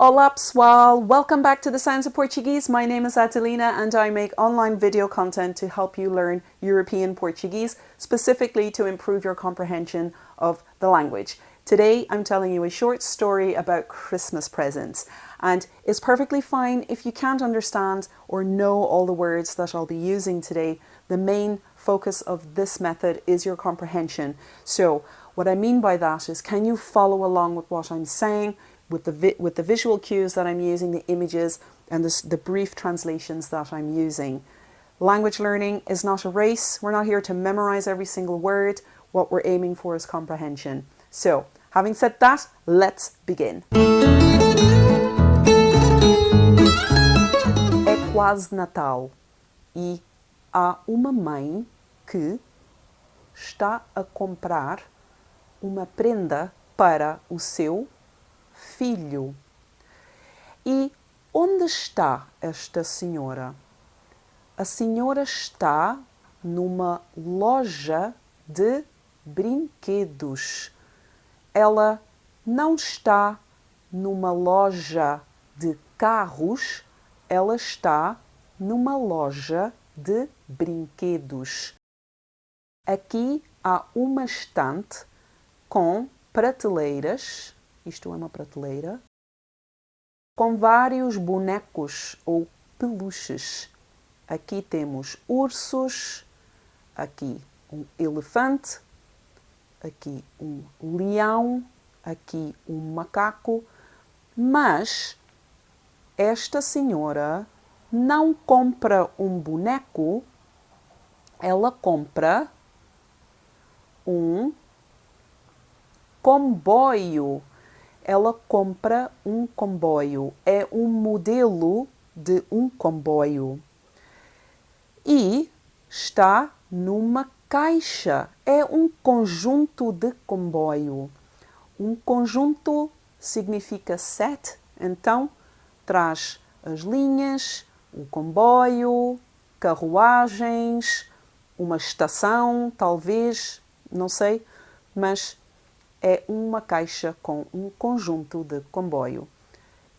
Olá pessoal, welcome back to the Sounds of Portuguese. My name is Adelina and I make online video content to help you learn European Portuguese, specifically to improve your comprehension of the language. Today I'm telling you a short story about Christmas presents, and it's perfectly fine if you can't understand or know all the words that I'll be using today. The main focus of this method is your comprehension. So what I mean by that is, can you follow along with what I'm saying, with the visual cues that I'm using, the images and the brief translations that I'm using. Language learning is not a race. We're not here to memorize every single word. What we're aiming for is comprehension. So, having said that, let's begin. É quase Natal e há uma mãe que está a comprar uma prenda para o seu filho. E onde está esta senhora? A senhora está numa loja de brinquedos. Ela não está numa loja de carros, ela está numa loja de brinquedos. Aqui há uma estante com prateleiras. Isto é uma prateleira, com vários bonecos ou peluches. Aqui temos ursos, aqui um elefante, aqui um leão, aqui um macaco, mas esta senhora não compra um boneco, ela compra um comboio. Ela compra um comboio. É um modelo de um comboio. E está numa caixa. É um conjunto de comboio. Um conjunto significa set, então traz as linhas, o comboio, carruagens, uma estação, talvez, não sei, mas é uma caixa com um conjunto de comboio.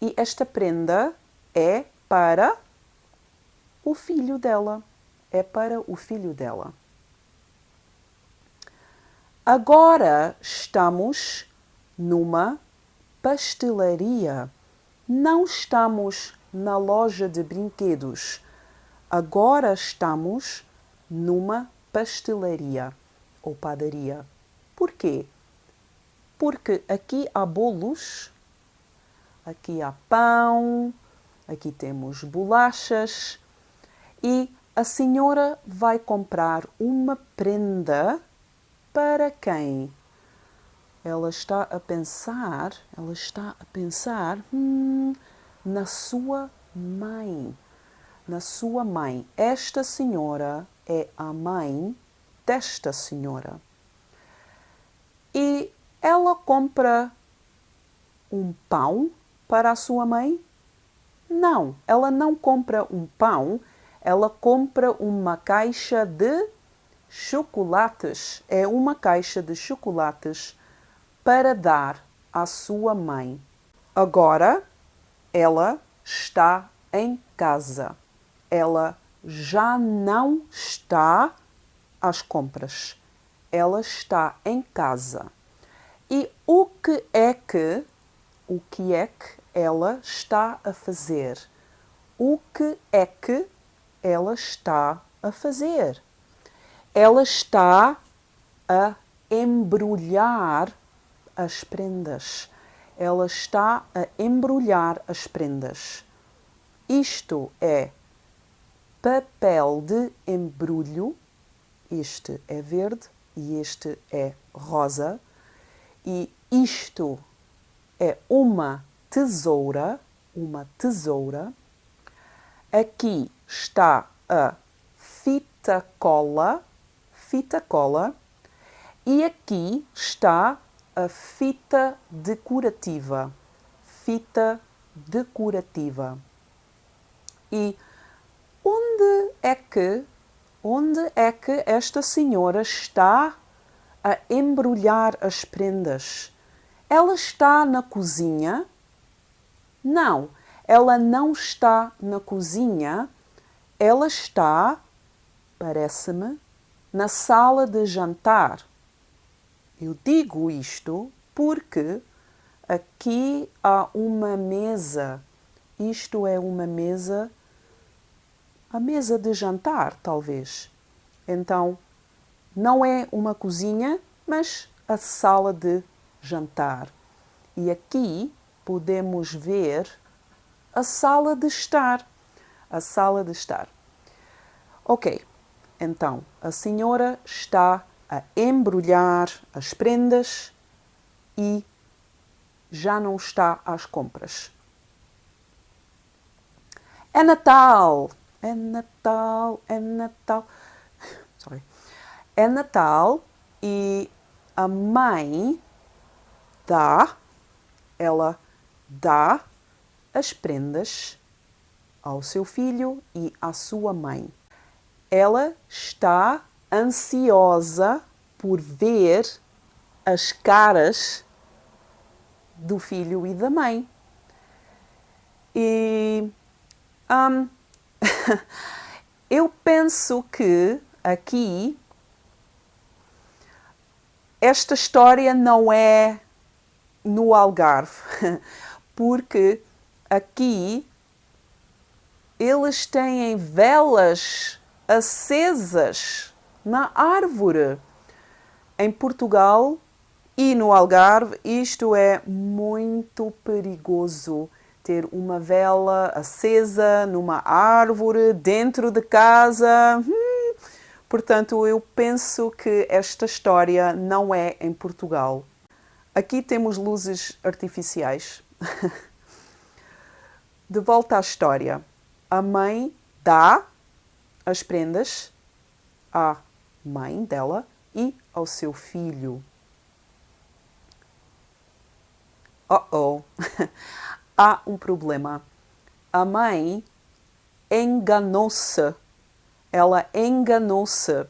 E esta prenda é para o filho dela. É para o filho dela. Agora estamos numa pastelaria. Não estamos na loja de brinquedos. Agora estamos numa pastelaria ou padaria. Por quê? Porque aqui há bolos, aqui há pão, aqui temos bolachas e a senhora vai comprar uma prenda para quem? Ela está a pensar na sua mãe. Na sua mãe. Esta senhora é a mãe desta senhora. E ela compra um pão para a sua mãe? Não, ela não compra um pão, ela compra uma caixa de chocolates. É uma caixa de chocolates para dar à sua mãe. Agora, ela está em casa. Ela já não está às compras. Ela está em casa. E o que é que ela está a fazer? O que é que ela está a fazer? Ela está a embrulhar as prendas. Ela está a embrulhar as prendas. Isto é papel de embrulho. Este é verde e este é rosa. E isto é uma tesoura. Aqui está a fita cola. E aqui está a fita decorativa. E onde é que esta senhora está a embrulhar as prendas? Ela está na cozinha? Não, ela não está na cozinha, ela está, parece-me, na sala de jantar. Eu digo isto porque aqui há uma mesa. Isto é uma mesa, a mesa de jantar, talvez. Então, não é uma cozinha, mas a sala de jantar. E aqui podemos ver a sala de estar. A sala de estar. Ok, então a senhora está a embrulhar as prendas e já não está às compras. É Natal! É Natal, é Natal. Sorry. É Natal e a mãe ela dá as prendas ao seu filho e à sua mãe. Ela está ansiosa por ver as caras do filho e da mãe. E eu penso que aqui esta história não é no Algarve, porque aqui eles têm velas acesas na árvore. Em Portugal e no Algarve, isto é muito perigoso. Ter uma vela acesa numa árvore, dentro de casa. Portanto, eu penso que esta história não é em Portugal. Aqui temos luzes artificiais. De volta à história. A mãe dá as prendas à mãe dela e ao seu filho. Oh! Há um problema. A mãe enganou-se. Ela enganou-se.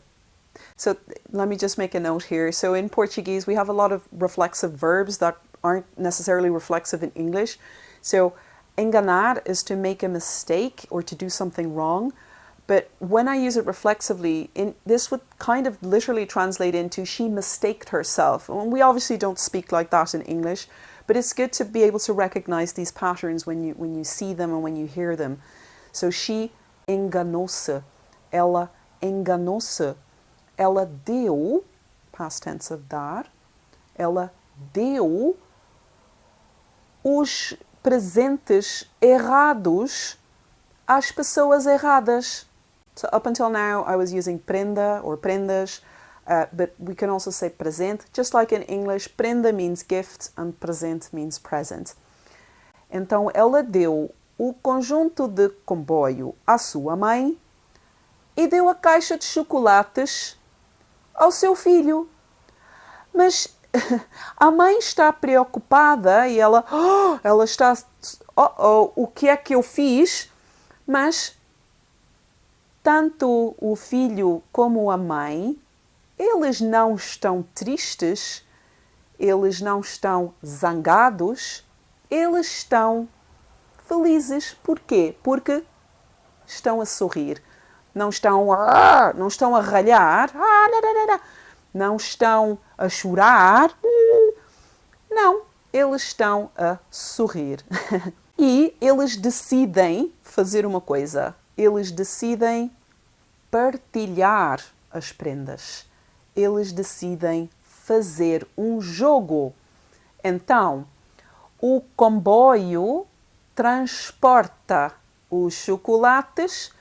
So let me just make a note here. So in Portuguese, we have a lot of reflexive verbs that aren't necessarily reflexive in English. So enganar is to make a mistake or to do something wrong. But when I use it reflexively, this would kind of literally translate into she mistaked herself. And we obviously don't speak like that in English, but it's good to be able to recognize these patterns when you see them and when you hear them. So she enganou-se. Ela enganou-se. Ela deu, past tense of dar, ela deu os presentes errados às pessoas erradas. So up until now, I was using prenda or prendas, but we can also say presente. Just like in English, prenda means gift and presente means present. Então, ela deu o conjunto de comboio à sua mãe e deu a caixa de chocolates ao seu filho. Mas a mãe está preocupada e ela está, o que é que eu fiz? Mas tanto o filho como a mãe, eles não estão tristes, eles não estão zangados, eles estão felizes. Porquê? Porque estão a sorrir. Não estão a ralhar, não estão a chorar, não, eles estão a sorrir. E eles decidem fazer uma coisa. Eles decidem partilhar as prendas. Eles decidem fazer um jogo. Então, o comboio transporta os chocolates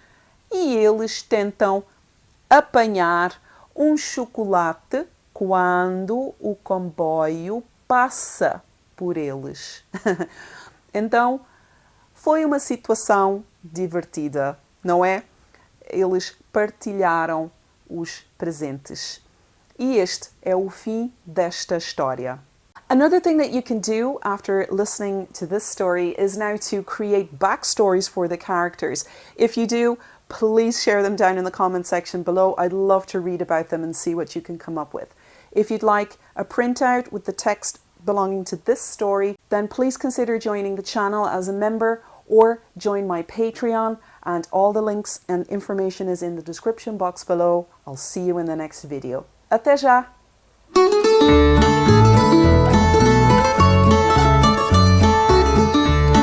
e eles tentam apanhar um chocolate quando o comboio passa por eles. Então, foi uma situação divertida, não é? Eles partilharam os presentes. E este é o fim desta história. Another thing that you can do after listening to this story is now to create backstories for the characters. If you do, please share them down in the comment section below. I'd love to read about them and see what you can come up with. If you'd like a printout with the text belonging to this story, then please consider joining the channel as a member or join my Patreon, and all the links and information is in the description box below. I'll see you in the next video. Até já!